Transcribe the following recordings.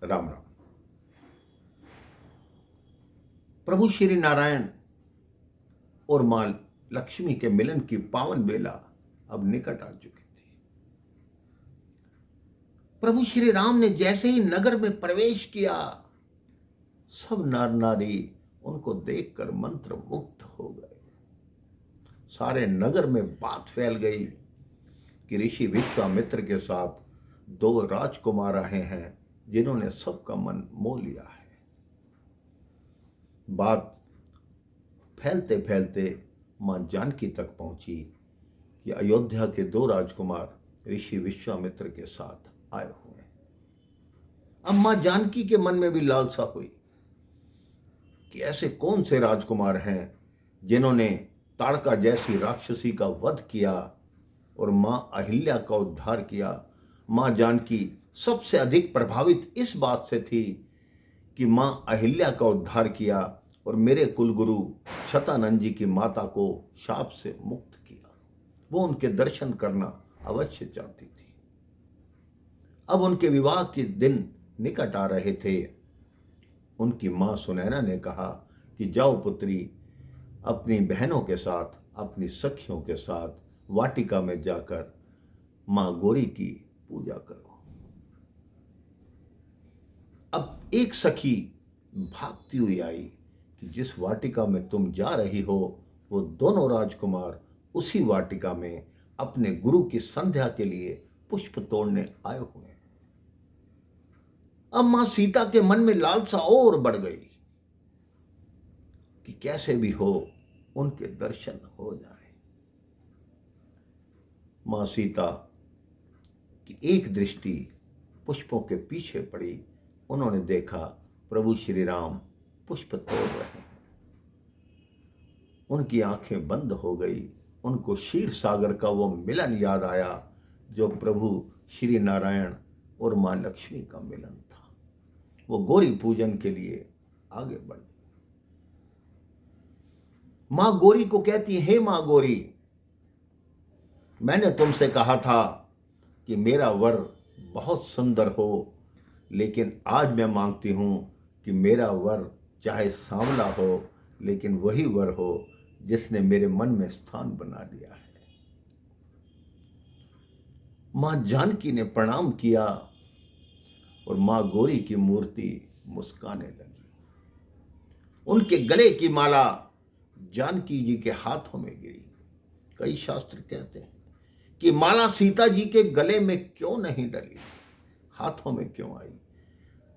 राम राम। प्रभु श्री नारायण और मां लक्ष्मी के मिलन की पावन बेला अब निकट आ चुकी थी। प्रभु श्री राम ने जैसे ही नगर में प्रवेश किया, सब नर नारी उनको देखकर मंत्र मुग्ध हो गए। सारे नगर में बात फैल गई कि ऋषि विश्वामित्र के साथ दो राजकुमार आए हैं जिन्होंने सबका मन मोह लिया है। बात फैलते फैलते मां जानकी तक पहुंची कि अयोध्या के दो राजकुमार ऋषि विश्वामित्र के साथ आए हुए हैं। अब मां जानकी के मन में भी लालसा हुई कि ऐसे कौन से राजकुमार हैं जिन्होंने ताड़का जैसी राक्षसी का वध किया और मां अहिल्या का उद्धार किया। मां जानकी सबसे अधिक प्रभावित इस बात से थी कि मां अहिल्या का उद्धार किया और मेरे कुलगुरु शतानंद जी की माता को शाप से मुक्त किया। वो उनके दर्शन करना अवश्य चाहती थी। अब उनके विवाह के दिन निकट आ रहे थे। उनकी मां सुनैना ने कहा कि जाओ पुत्री, अपनी बहनों के साथ, अपनी सखियों के साथ वाटिका में जाकर मां गौरी की पूजा करो। अब एक सखी भागती हुई आई कि जिस वाटिका में तुम जा रही हो वो दोनों राजकुमार उसी वाटिका में अपने गुरु की संध्या के लिए पुष्प तोड़ने आए हुए हैं। अब मां सीता के मन में लालसा और बढ़ गई कि कैसे भी हो उनके दर्शन हो जाए। मां सीता की एक दृष्टि पुष्पों के पीछे पड़ी। उन्होंने देखा प्रभु श्री राम पुष्प तोड़ रहे हैं। उनकी आंखें बंद हो गई। उनको क्षीर सागर का वो मिलन याद आया जो प्रभु श्री नारायण और मां लक्ष्मी का मिलन था। वो गौरी पूजन के लिए आगे बढ़ गई। मां गौरी को कहती, हे मां गौरी, मैंने तुमसे कहा था कि मेरा वर बहुत सुंदर हो, लेकिन आज मैं मांगती हूं कि मेरा वर चाहे सांवला हो, लेकिन वही वर हो जिसने मेरे मन में स्थान बना लिया है। मां जानकी ने प्रणाम किया और मां गौरी की मूर्ति मुस्काने लगी। उनके गले की माला जानकी जी के हाथों में गिरी। कई शास्त्र कहते हैं कि माला सीता जी के गले में क्यों नहीं डली, हाथों में क्यों आई।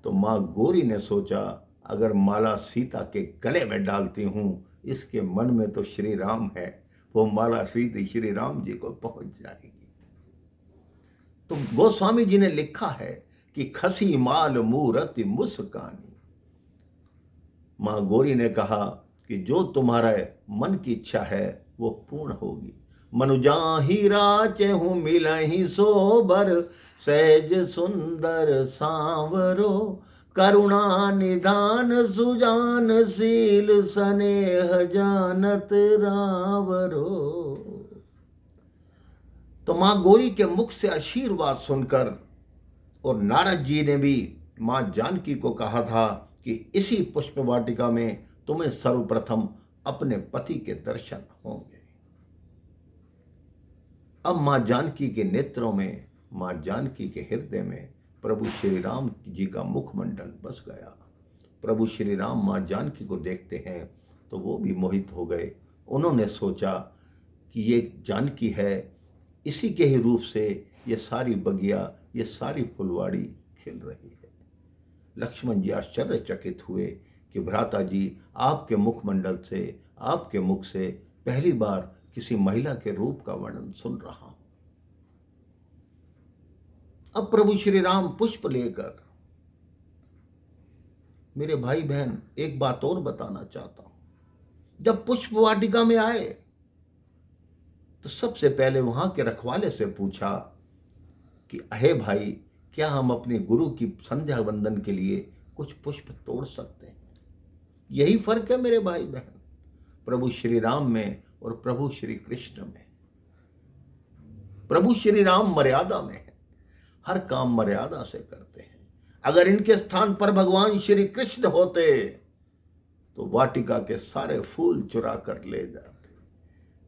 तो मां गौरी ने सोचा, अगर माला सीता के गले में डालती हूं, इसके मन में तो श्री राम है, वो माला सीधी श्री राम जी को पहुंच जाएगी। तो गोस्वामी जी ने लिखा है कि खसी माल मूरति मुस्कानी। मां गौरी ने कहा कि जो तुम्हारे मन की इच्छा है वो पूर्ण होगी। मनुजाही राचे हूँ मिलहि सोबर, सहज सुंदर सांवरो, करुणा निधान सुजान शील, स्नेह जानत रावरो। तो मां गौरी के मुख से आशीर्वाद सुनकर और नारद जी ने भी मां जानकी को कहा था कि इसी पुष्प वाटिका में तुम्हें सर्वप्रथम अपने पति के दर्शन होंगे। अब मां जानकी के नेत्रों में, मां जानकी के हृदय में प्रभु श्री राम जी का मुखमंडल बस गया। प्रभु श्री राम मां जानकी को देखते हैं तो वो भी मोहित हो गए। उन्होंने सोचा कि ये जानकी है, इसी के ही रूप से ये सारी बगिया, ये सारी फुलवाड़ी खिल रही है। लक्ष्मण जी आश्चर्यचकित हुए कि भ्राता जी, आपके मुखमंडल से, आपके मुख से पहली बार किसी महिला के रूप का वर्णन सुन रहा हूं। अब प्रभु श्री राम पुष्प लेकर, मेरे भाई बहन एक बात और बताना चाहता हूं। जब पुष्प वाटिका में आए तो सबसे पहले वहां के रखवाले से पूछा कि अहे भाई, क्या हम अपने गुरु की संध्या वंदन के लिए कुछ पुष्प तोड़ सकते हैं? यही फर्क है मेरे भाई बहन, प्रभु श्री राम में और प्रभु श्री कृष्ण में। प्रभु श्री राम मर्यादा में है, हर काम मर्यादा से करते हैं। अगर इनके स्थान पर भगवान श्री कृष्ण होते तो वाटिका के सारे फूल चुरा कर ले जाते,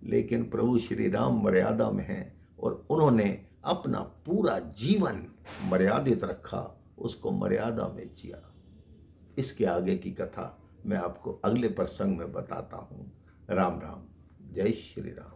लेकिन प्रभु श्री राम मर्यादा में हैं और उन्होंने अपना पूरा जीवन मर्यादित रखा, उसको मर्यादा में जिया। इसके आगे की कथा मैं आपको अगले प्रसंग में बताता हूँ। राम राम, जय श्री राम।